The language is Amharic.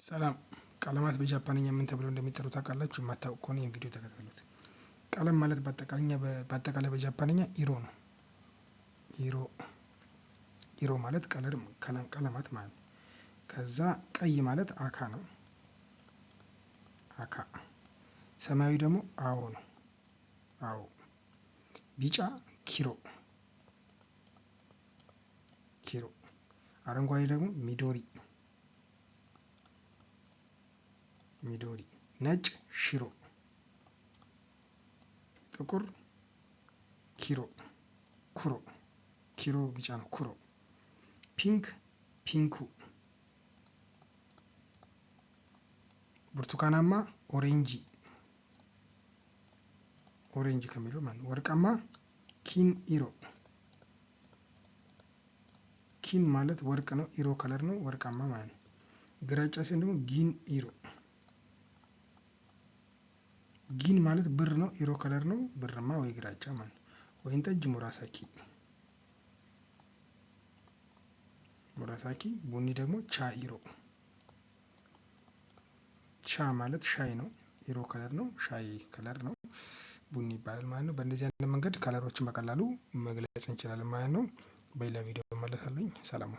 ሰላም ቀለማት በጃፓንኛ ምን ተብለው እንደሚጠሩ ታውቃላችሁ? የማታውቁ ከሆነ ይህን ቪዲዮ ተከታተሉት። ቀለም ማለት በአጠቃላይ በጃፓንኛ ኢሮ ነው። ኢሮ ማለት ቀለማት ማለት ነው። ከዛ ቀይ ማለት አካ ነው። አካ ሰማያዊ ደግሞ አዎ ነው። አዎ ቢጫ ኪሮ አረንጓዴ ደግሞ ሚዶሪ ነጭ ሽሮ ጥቁር ኪሮ ቢጫ ነው ኩሮ ፒንክ ፒንኩ ብርቱካናማ ኦሬንጅ ከሚለው ማለት ነው። ወርቃማ ኪን ማለት ወርቅ ነው። ኢሮ ከለር ነው ወርቃማ ማለት ነው። ግራጫ ሲሆን ደግሞ ጊን ማለት ብር ነው። ኢሮ ከለር ነው ብርማ ወይ ግራጫ ማለት ነው። ወይን ጠጅ ሙራሳኪ ቡኒ ደግሞ ቻኢሮ ቻ ማለት ሻይ ነው። ኢሮ ከለር ነው ሻይ ከለር ነው ቡኒ ይባላል ማለት ነው። በእንደዚህ አይነት መንገድ ከለሮችን በቀላሉ መግለጽ እንችላለን ማለት ነው። በሌላ ቪዲዮ እመለሳለሁ። ሰላም